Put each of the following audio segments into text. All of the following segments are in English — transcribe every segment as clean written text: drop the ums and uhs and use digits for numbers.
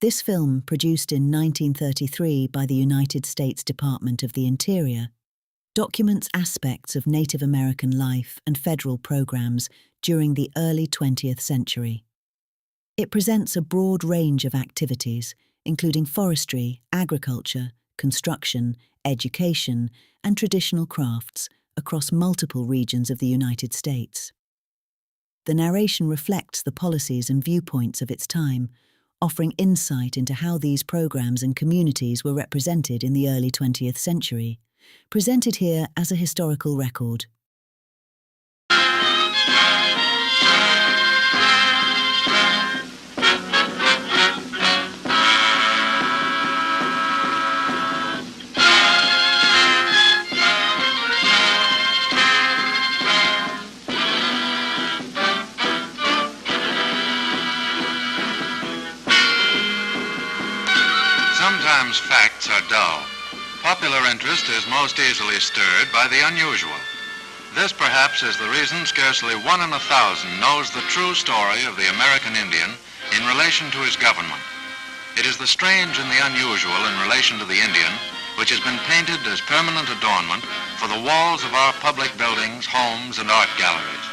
This film, produced in 1933 by the United States Department of the Interior, documents aspects of Native American life and federal programs during the early 20th century. It presents a broad range of activities, including forestry, agriculture, construction, education, and traditional crafts across multiple regions of the United States. The narration reflects the policies and viewpoints of its time, offering insight into how these programs and communities were represented in the early 20th century, presented here as a historical record. Sometimes facts are dull. Popular interest is most easily stirred by the unusual. This perhaps is the reason scarcely 1 in 1,000 knows the true story of the American Indian in relation to his government. It is the strange and the unusual in relation to the Indian which has been painted as permanent adornment for the walls of our public buildings, homes, and art galleries.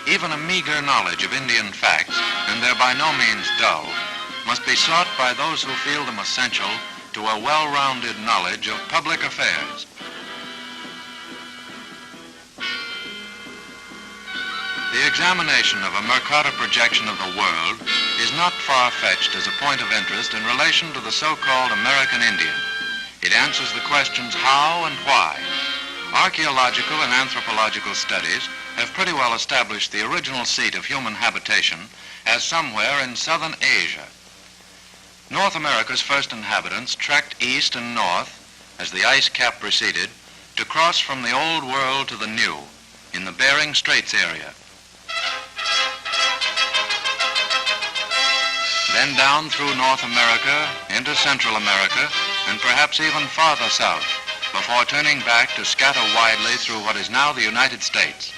Even a meager knowledge of Indian facts, and they're by no means dull, must be sought by those who feel them essential to a well-rounded knowledge of public affairs. The examination of a Mercator projection of the world is not far-fetched as a point of interest in relation to the so-called American Indian. It answers the questions how and why. Archaeological and anthropological studies have pretty well established the original seat of human habitation as somewhere in southern Asia. North America's first inhabitants trekked east and north as the ice cap receded to cross from the old world to the new in the Bering Straits area. Then down through North America, into Central America, and perhaps even farther south, before turning back to scatter widely through what is now the United States.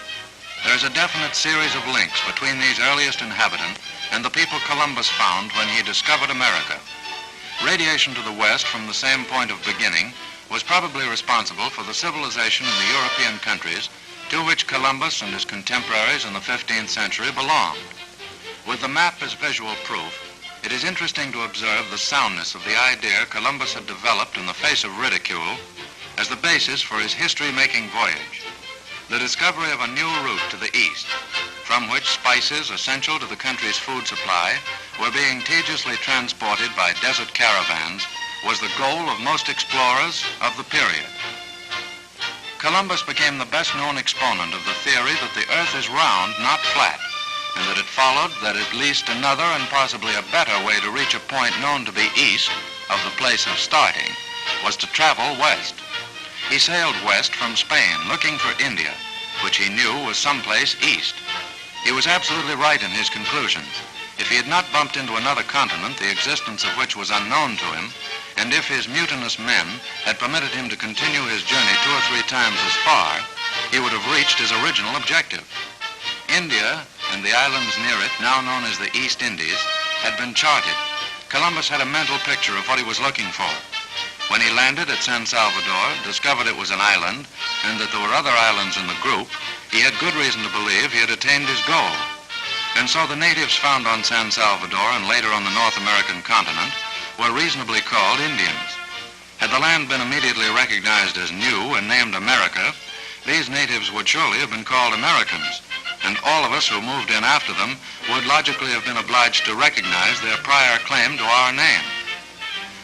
There is a definite series of links between these earliest inhabitants and the people Columbus found when he discovered America. Radiation to the west from the same point of beginning was probably responsible for the civilization in the European countries to which Columbus and his contemporaries in the 15th century belonged. With the map as visual proof, it is interesting to observe the soundness of the idea Columbus had developed in the face of ridicule as the basis for his history-making voyage. The discovery of a new route to the east, from which spices essential to the country's food supply were being tediously transported by desert caravans, was the goal of most explorers of the period. Columbus became the best-known exponent of the theory that the earth is round, not flat, and that it followed that at least another and possibly a better way to reach a point known to be east of the place of starting was to travel west. He sailed west from Spain looking for India, which he knew was someplace east. He was absolutely right in his conclusions. If he had not bumped into another continent, the existence of which was unknown to him, and if his mutinous men had permitted him to continue his journey 2 or 3 times as far, he would have reached his original objective. India and the islands near it, now known as the East Indies, had been charted. Columbus had a mental picture of what he was looking for. When he landed at San Salvador, discovered it was an island, and that there were other islands in the group, he had good reason to believe he had attained his goal. And so the natives found on San Salvador and later on the North American continent were reasonably called Indians. Had the land been immediately recognized as new and named America, these natives would surely have been called Americans, and all of us who moved in after them would logically have been obliged to recognize their prior claim to our name.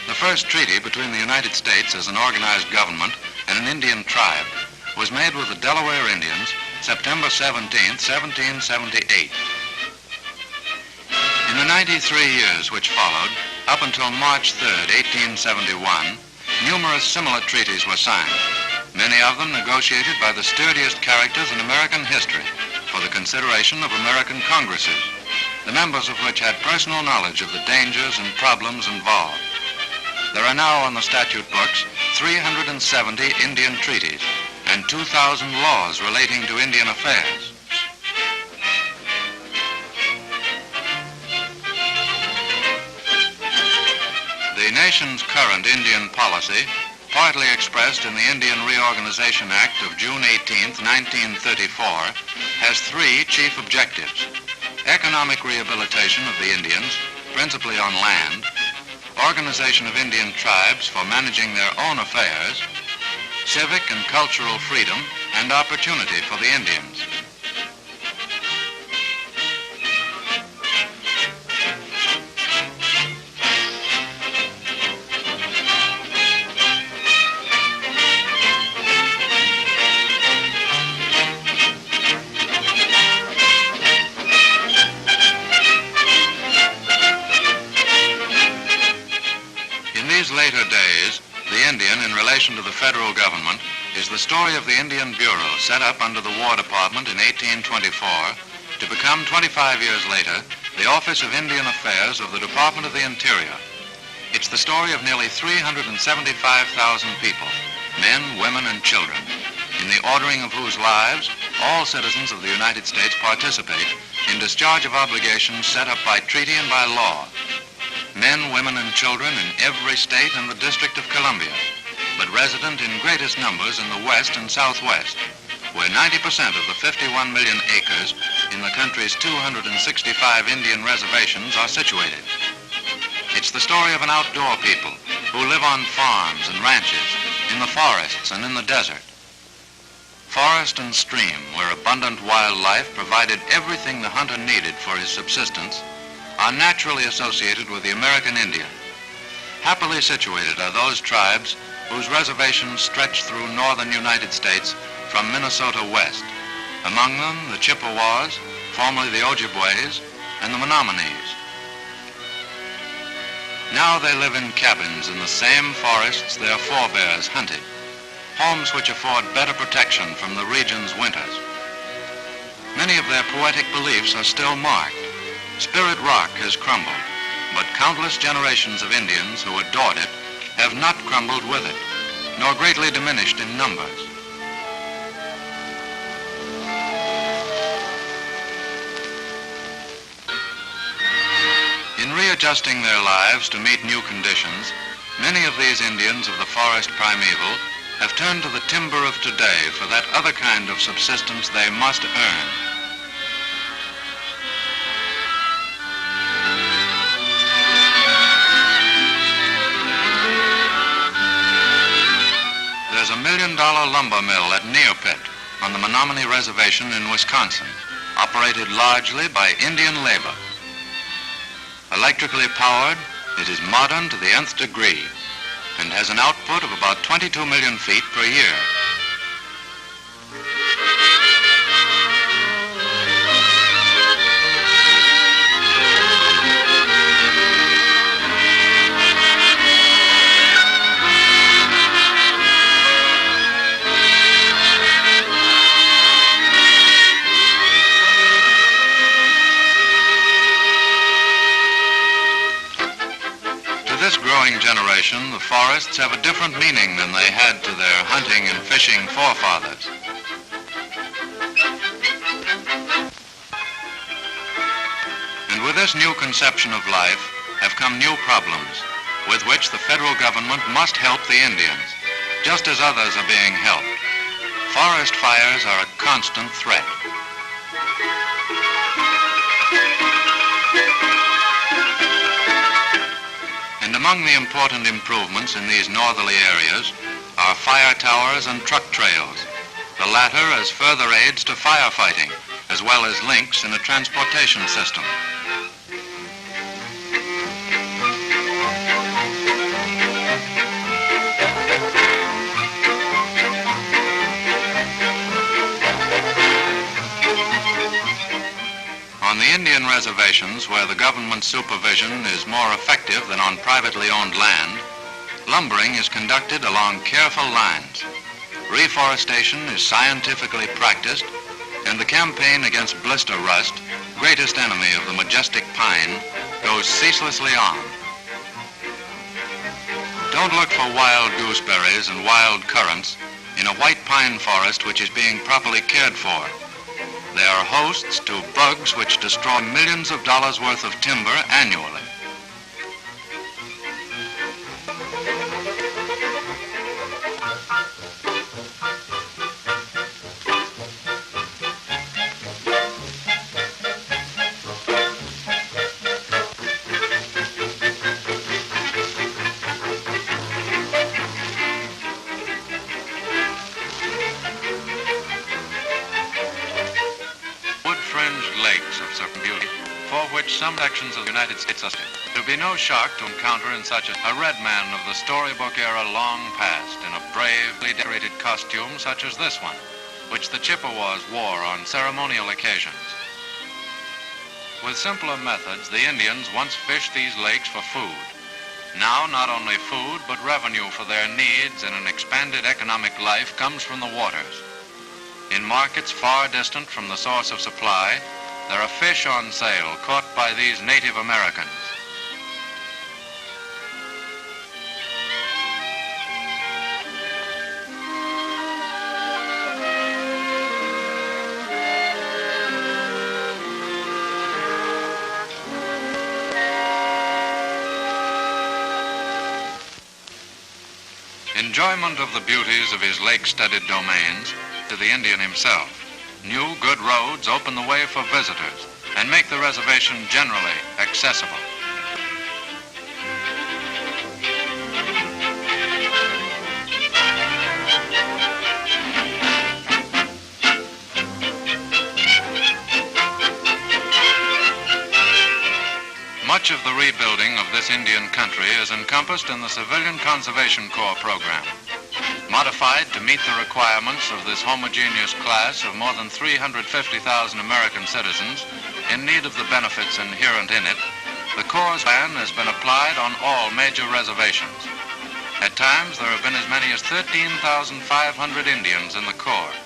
The first treaty between the United States as an organized government and an Indian tribe was made with the Delaware Indians September 17, 1778. In the 93 years which followed, up until March 3, 1871, numerous similar treaties were signed, many of them negotiated by the sturdiest characters in American history for the consideration of American Congresses, the members of which had personal knowledge of the dangers and problems involved. There are now on the statute books 370 Indian treaties and 2,000 laws relating to Indian affairs. The nation's current Indian policy, partly expressed in the Indian Reorganization Act of June 18, 1934, has three chief objectives: economic rehabilitation of the Indians, principally on land; organization of Indian tribes for managing their own affairs; civic and cultural freedom and opportunity for the Indians. Later days, the Indian, in relation to the federal government, is the story of the Indian Bureau set up under the War Department in 1824 to become 25 years later the Office of Indian Affairs of the Department of the Interior. It's the story of nearly 375,000 people, men, women, and children, in the ordering of whose lives all citizens of the United States participate in discharge of obligations set up by treaty and by law. Men, women, and children in every state and the District of Columbia, but resident in greatest numbers in the West and Southwest, where 90% of the 51 million acres in the country's 265 Indian reservations are situated. It's the story of an outdoor people who live on farms and ranches, in the forests and in the desert. Forest and stream, where abundant wildlife provided everything the hunter needed for his subsistence, are naturally associated with the American Indian. Happily situated are those tribes whose reservations stretch through northern United States from Minnesota west, among them the Chippewas, formerly the Ojibways, and the Menominees. Now they live in cabins in the same forests their forebears hunted, homes which afford better protection from the region's winters. Many of their poetic beliefs are still marked. Spirit Rock has crumbled, but countless generations of Indians who adored it have not crumbled with it, nor greatly diminished in numbers. In readjusting their lives to meet new conditions, many of these Indians of the forest primeval have turned to the timber of today for that other kind of subsistence they must earn. There's a $1 million lumber mill at Neopit on the Menominee Reservation in Wisconsin, operated largely by Indian labor. Electrically powered, it is modern to the nth degree and has an output of about 22 million feet per year. This growing generation, the forests have a different meaning than they had to their hunting and fishing forefathers. And with this new conception of life have come new problems with which the federal government must help the Indians, just as others are being helped. Forest fires are a constant threat. And among the important improvements in these northerly areas are fire towers and truck trails, the latter as further aids to firefighting, as well as links in a transportation system. On the Indian reservations, where the government supervision is more effective than on privately owned land, lumbering is conducted along careful lines. Reforestation is scientifically practiced, and the campaign against blister rust, greatest enemy of the majestic pine, goes ceaselessly on. Don't look for wild gooseberries and wild currants in a white pine forest which is being properly cared for. They are hosts to bugs which destroy millions of dollars worth of timber annually. for which some sections of the United States are. It would be no shock to encounter in such a red man of the storybook era long past in a bravely decorated costume such as this one, which the Chippewas wore on ceremonial occasions. With simpler methods, the Indians once fished these lakes for food. Now, not only food, but revenue for their needs in an expanded economic life comes from the waters. In markets far distant from the source of supply, there are fish on sale caught by these Native Americans. Enjoyment of the beauties of his lake-studded domains to the Indian himself. New good roads open the way for visitors and make the reservation generally accessible. Much of the rebuilding of this Indian country is encompassed in the Civilian Conservation Corps program. Modified to meet the requirements of this homogeneous class of more than 350,000 American citizens in need of the benefits inherent in it, the Corps' plan has been applied on all major reservations. At times, there have been as many as 13,500 Indians in the Corps,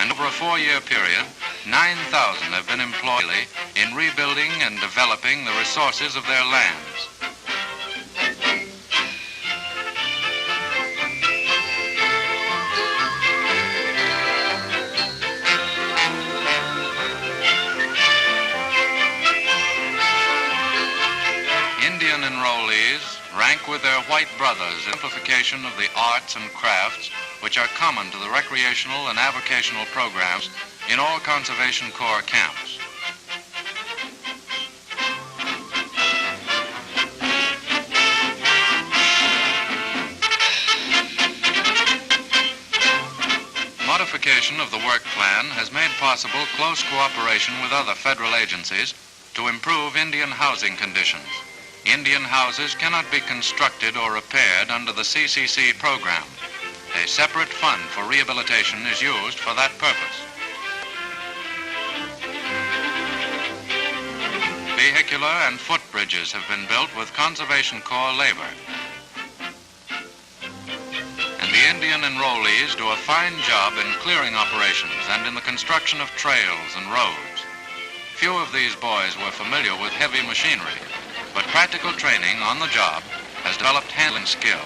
and over a 4-year period, 9,000 have been employed in rebuilding and developing the resources of their lands. Indian enrollees rank with their white brothers in simplification of the arts and crafts which are common to the recreational and avocational programs in all Conservation Corps camps. Modification of the work plan has made possible close cooperation with other federal agencies to improve Indian housing conditions. Indian houses cannot be constructed or repaired under the CCC program. A separate fund for rehabilitation is used for that purpose. Vehicular and footbridges have been built with Conservation Corps labor. And the Indian enrollees do a fine job in clearing operations and in the construction of trails and roads. Few of these boys were familiar with heavy machinery, but practical training on the job has developed handling skill.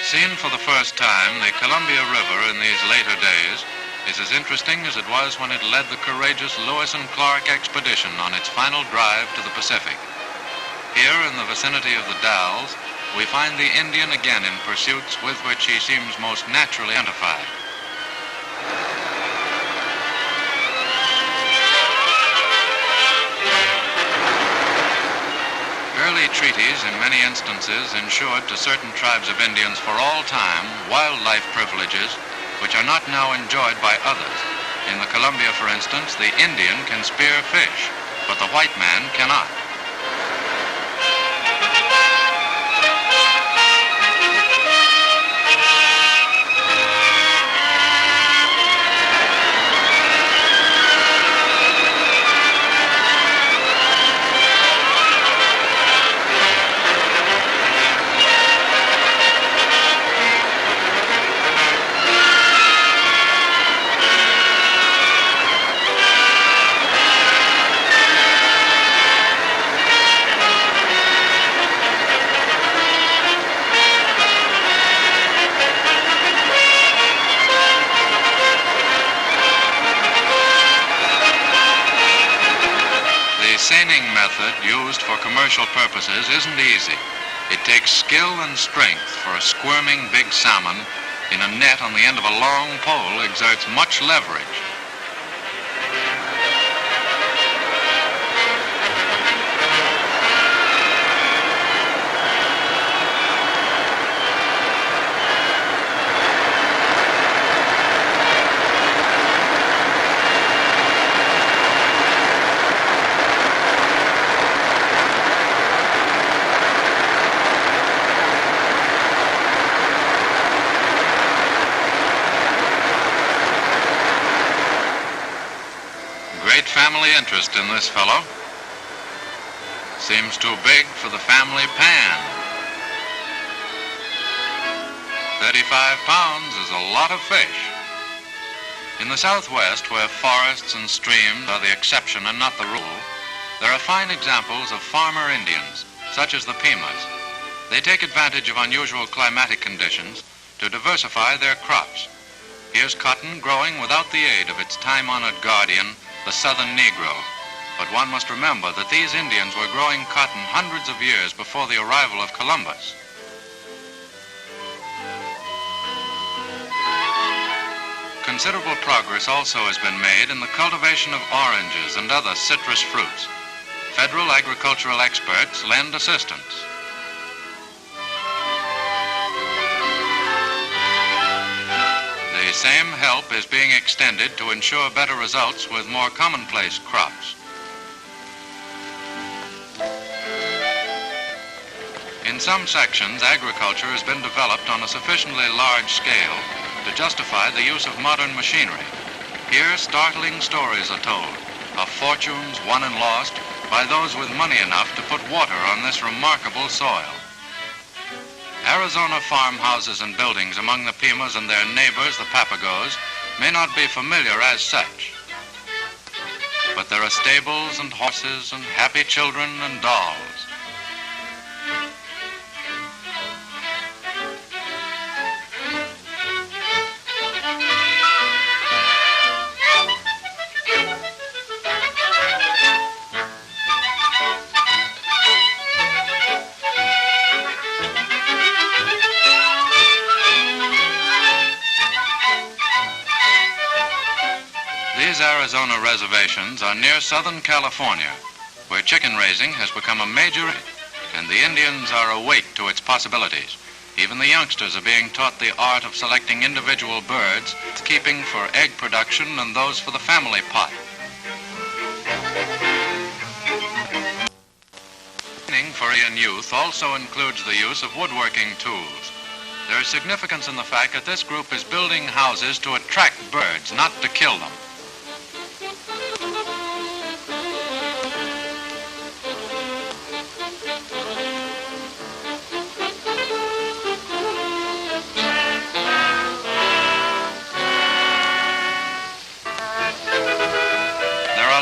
Seen for the first time, the Columbia River in these later days is as interesting as it was when it led the courageous Lewis and Clark expedition on its final drive to the Pacific. Here in the vicinity of the Dalles, we find the Indian again in pursuits with which he seems most naturally identified. Early treaties in many instances ensured to certain tribes of Indians for all time wildlife privileges which are not now enjoyed by others. In the Columbia, for instance, the Indian can spear fish, but the white man cannot. reining method used for commercial purposes isn't easy. It takes skill and strength, for a squirming big salmon in a net on the end of a long pole exerts much leverage. Great family interest in this fellow. Seems too big for the family pan. 35 pounds is a lot of fish. In the Southwest, where forests and streams are the exception and not the rule, there are fine examples of farmer Indians, such as the Pimas. They take advantage of unusual climatic conditions to diversify their crops. Here's cotton growing without the aid of its time-honored guardian, the southern Negro. But one must remember that these Indians were growing cotton hundreds of years before the arrival of Columbus. Considerable progress also has been made in the cultivation of oranges and other citrus fruits. Federal agricultural experts lend assistance. The same help is being extended to ensure better results with more commonplace crops. In some sections, agriculture has been developed on a sufficiently large scale to justify the use of modern machinery. Here, startling stories are told of fortunes won and lost by those with money enough to put water on this remarkable soil. Arizona farmhouses and buildings among the Pimas and their neighbors, the Papagos, may not be familiar as such. But there are stables and horses and happy children and dolls. These Arizona reservations are near Southern California, where chicken raising has become a major, and the Indians are awake to its possibilities. Even the youngsters are being taught the art of selecting individual birds, keeping for egg production and those for the family pot. Training for Indian youth also includes the use of woodworking tools. There is significance in the fact that this group is building houses to attract birds, not to kill them.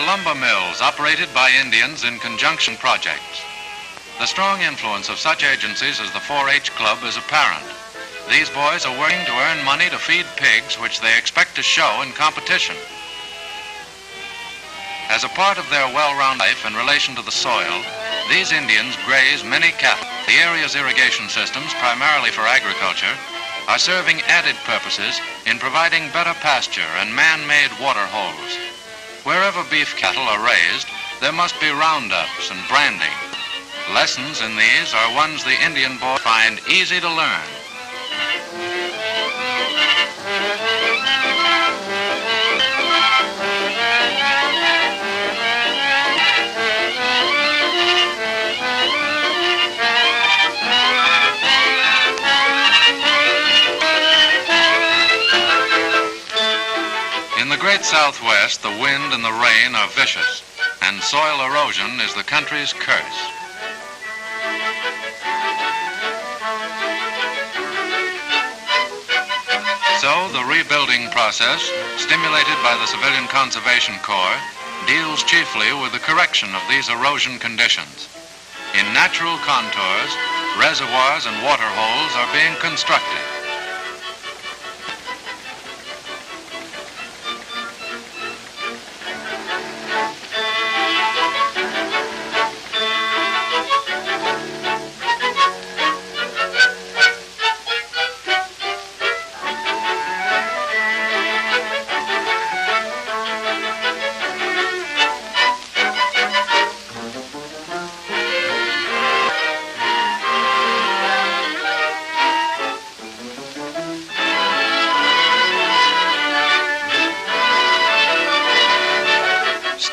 Lumber mills operated by Indians in conjunction projects. The strong influence of such agencies as the 4-H Club is apparent. These boys are working to earn money to feed pigs, which they expect to show in competition. As a part of their well-rounded life in relation to the soil, these Indians graze many cattle. The area's irrigation systems, primarily for agriculture, are serving added purposes in providing better pasture and man-made water holes. Wherever beef cattle are raised, there must be roundups and branding. Lessons in these are ones the Indian boys find easy to learn. In the great Southwest, the wind and the rain are vicious, and soil erosion is the country's curse. So the rebuilding process, stimulated by the Civilian Conservation Corps, deals chiefly with the correction of these erosion conditions. In natural contours, reservoirs and water holes are being constructed.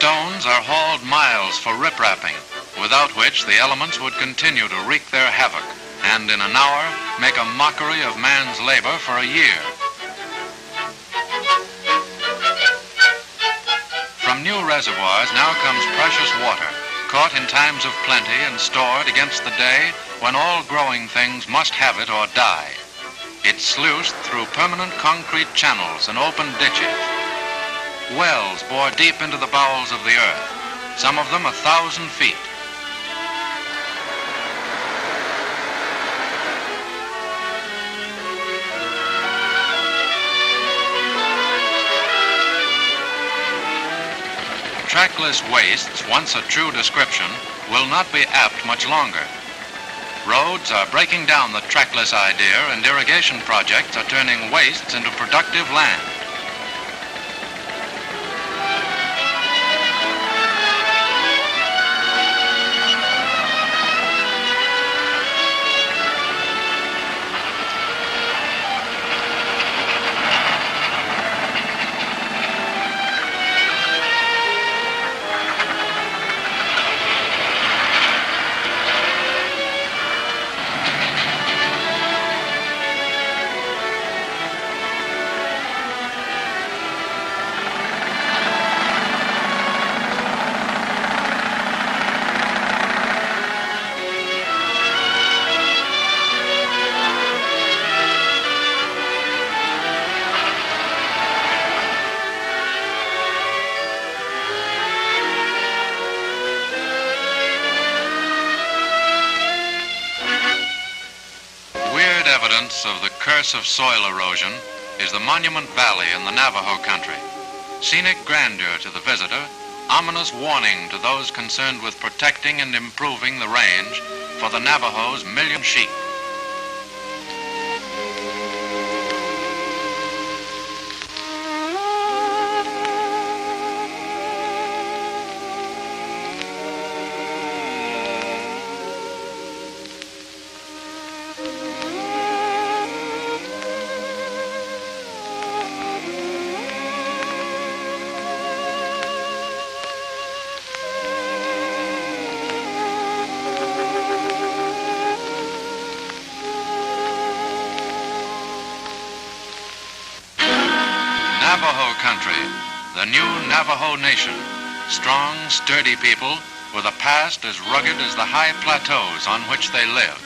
Stones are hauled miles for riprapping, without which the elements would continue to wreak their havoc and in an hour make a mockery of man's labor for a year. From new reservoirs now comes precious water, caught in times of plenty and stored against the day when all growing things must have it or die. It's sluiced through permanent concrete channels and open ditches. Wells bore deep into the bowels of the earth, some of them 1,000 feet. Trackless wastes, once a true description, will not be apt much longer. Roads are breaking down the trackless idea, and irrigation projects are turning wastes into productive land. Evidence of the curse of soil erosion is the Monument Valley in the Navajo country. Scenic grandeur to the visitor, ominous warning to those concerned with protecting and improving the range for the Navajo's million sheep. Navajo country, the new Navajo nation, strong, sturdy people with a past as rugged as the high plateaus on which they live.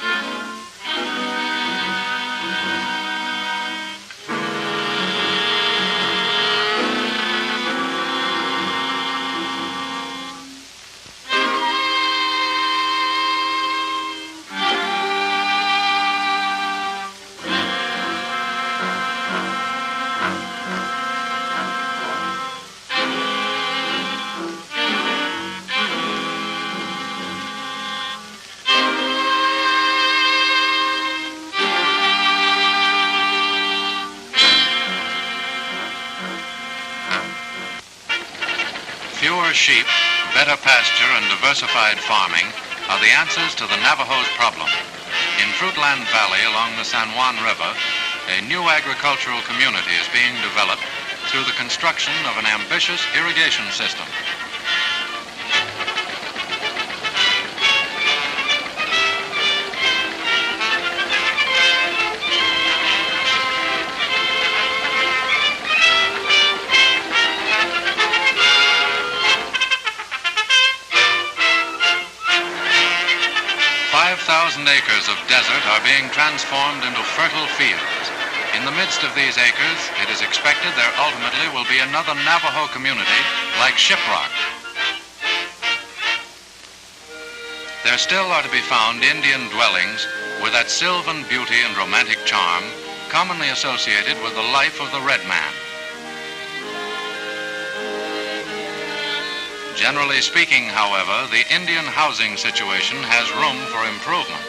Fewer sheep, better pasture, and diversified farming are the answers to the Navajo's problem. In Fruitland Valley along the San Juan River, a new agricultural community is being developed through the construction of an ambitious irrigation system. 5,000 acres of desert are being transformed into fertile fields. In the midst of these acres, it is expected there ultimately will be another Navajo community like Shiprock. There still are to be found Indian dwellings with that sylvan beauty and romantic charm commonly associated with the life of the red man. Generally speaking, however, the Indian housing situation has room for improvement.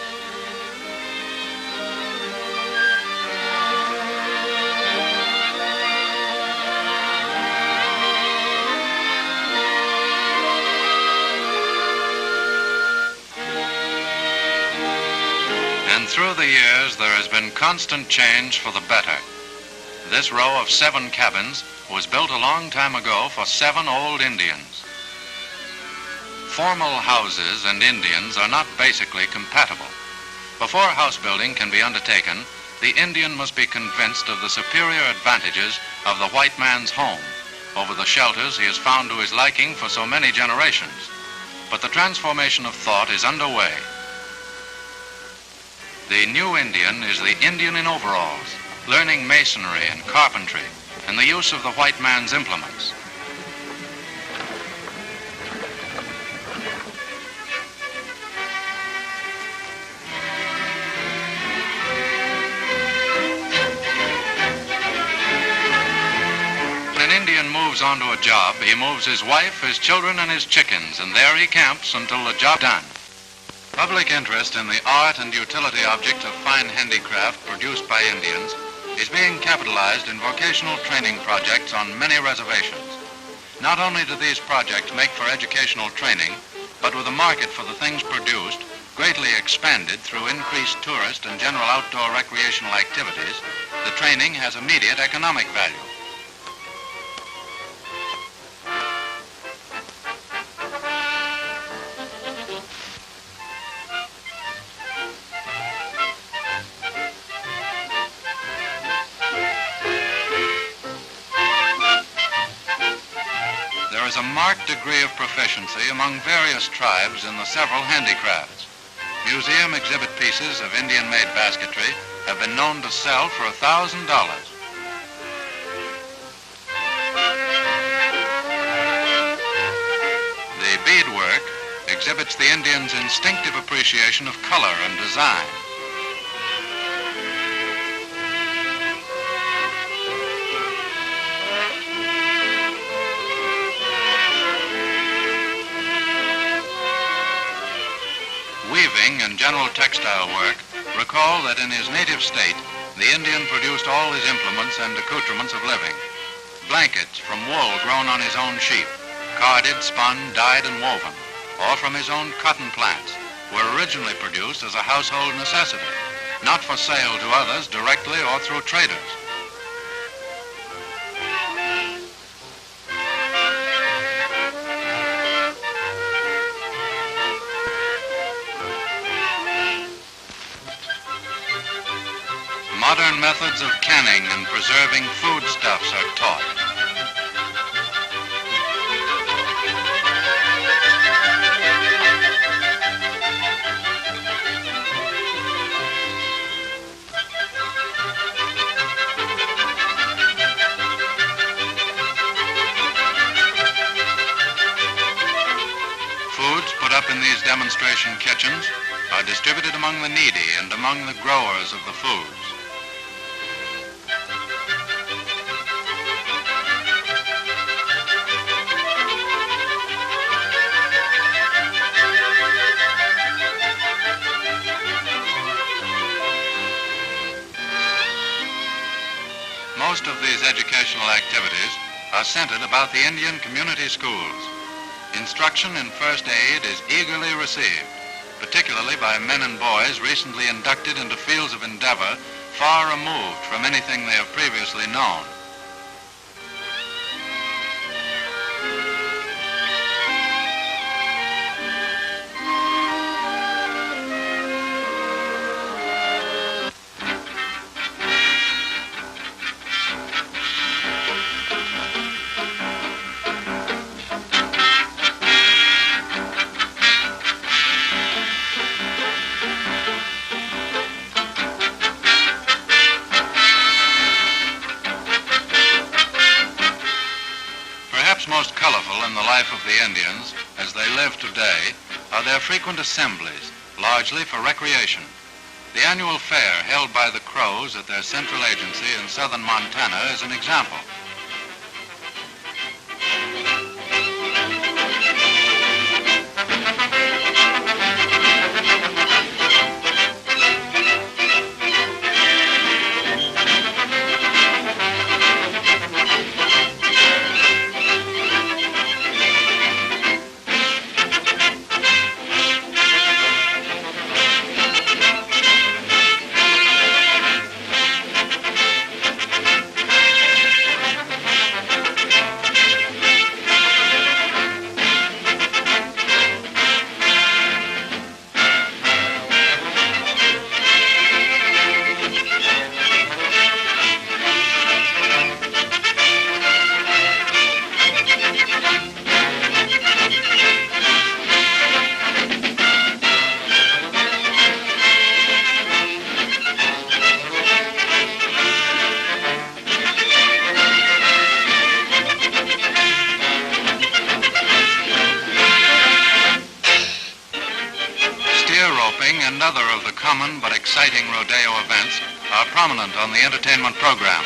And through the years, there has been constant change for the better. This row of 7 cabins was built a long time ago for 7 old Indians. formal houses and Indians are not basically compatible. Before house building can be undertaken, the Indian must be convinced of the superior advantages of the white man's home over the shelters he has found to his liking for so many generations. But the transformation of thought is underway. The new Indian is the Indian in overalls, learning masonry and carpentry and the use of the white man's implements. When an Indian moves onto a job, he moves his wife, his children, and his chickens, and there he camps until the job's done. Public interest in the art and utility objects of fine handicraft produced by Indians is being capitalized in vocational training projects on many reservations. Not only do these projects make for educational training, but with the market for the things produced greatly expanded through increased tourist and general outdoor recreational activities, the training has immediate economic value. There is a marked degree of proficiency among various tribes in the several handicrafts. Museum exhibit pieces of Indian-made basketry have been known to sell for $1,000. The beadwork exhibits the Indian's instinctive appreciation of color and design. Weaving and general textile work recall that in his native state, the Indian produced all his implements and accoutrements of living. Blankets from wool grown on his own sheep, carded, spun, dyed, and woven, or from his own cotton plants, were originally produced as a household necessity, not for sale to others directly or through traders. Modern methods of canning and preserving foodstuffs are taught. Foods put up in these demonstration kitchens are distributed among the needy and among the growers of the foods. Most of these educational activities are centered about the Indian community schools. Instruction in first aid is eagerly received, particularly by men and boys recently inducted into fields of endeavor far removed from anything they have previously known. Most colorful in the life of the Indians, as they live today, are their frequent assemblies, largely for recreation. The annual fair held by the Crows at their central agency in southern Montana is an example. common but exciting rodeo events are prominent on the entertainment program.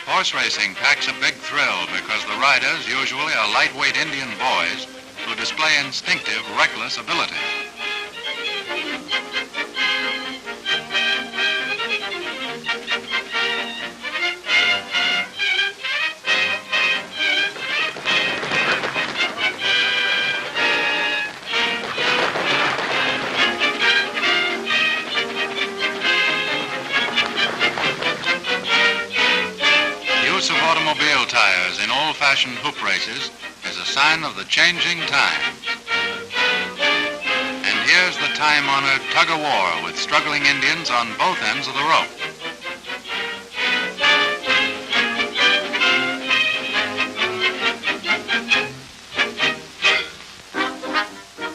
Horse racing packs a big thrill because the riders usually are lightweight Indian boys who display instinctive, reckless ability. Use of automobile tires in old-fashioned hoop races is a sign of the changing times. And here's the time-honored tug-of-war with struggling Indians on both ends of the rope.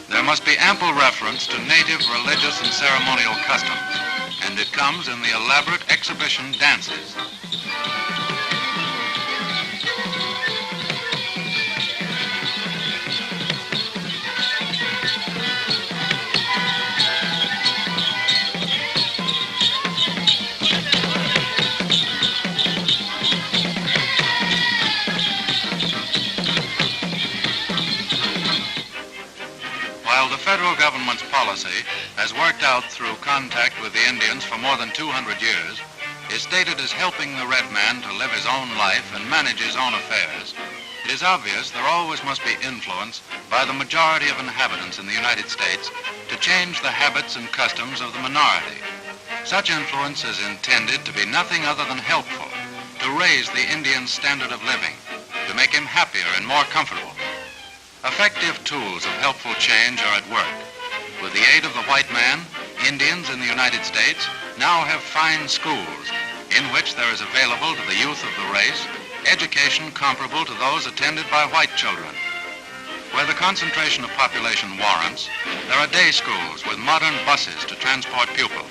There must be ample reference to native religious and ceremonial customs, and it comes in the elaborate exhibition dances. While the federal government's policy has worked out through contact with the Indians for more than 200 years, is stated as helping the red man to live his own life and manage his own affairs, it is obvious there always must be influence by the majority of inhabitants in the United States to change the habits and customs of the minority. Such influence is intended to be nothing other than helpful, to raise the Indian's standard of living, to make him happier and more comfortable. Effective tools of helpful change are at work. With the aid of the white man, Indians in the United States now have fine schools in which there is available to the youth of the race education comparable to those attended by white children. Where the concentration of population warrants, there are day schools with modern buses to transport pupils.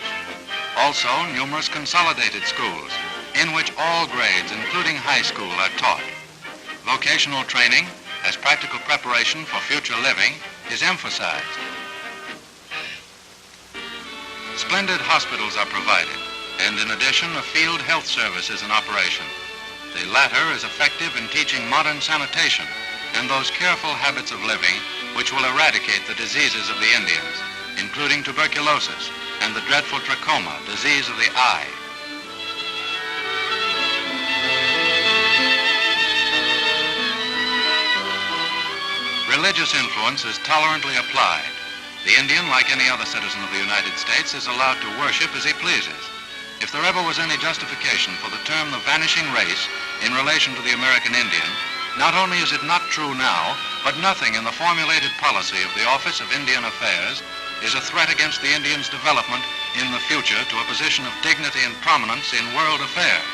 Also, numerous consolidated schools in which all grades, including high school, are taught. Vocational training as practical preparation for future living is emphasized. Splendid hospitals are provided, and in addition, a field health service is in operation. The latter is effective in teaching modern sanitation and those careful habits of living which will eradicate the diseases of the Indians, including tuberculosis and the dreadful trachoma, disease of the eye. Religious influence is tolerantly applied. The Indian, like any other citizen of the United States, is allowed to worship as he pleases. If there ever was any justification for the term the vanishing race in relation to the American Indian, not only is it not true now, but nothing in the formulated policy of the Office of Indian Affairs is a threat against the Indian's development in the future to a position of dignity and prominence in world affairs.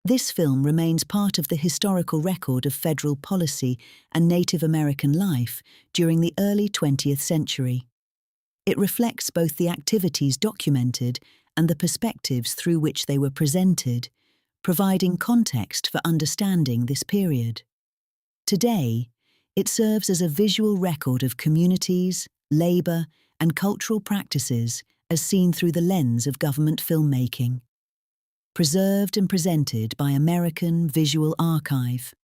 This film remains part of the historical record of federal policy and Native American life during the early 20th century. It reflects both the activities documented and the perspectives through which they were presented, providing context for understanding this period. Today, it serves as a visual record of communities, labor, and cultural practices as seen through the lens of government filmmaking. Preserved and presented by American Visual Archive.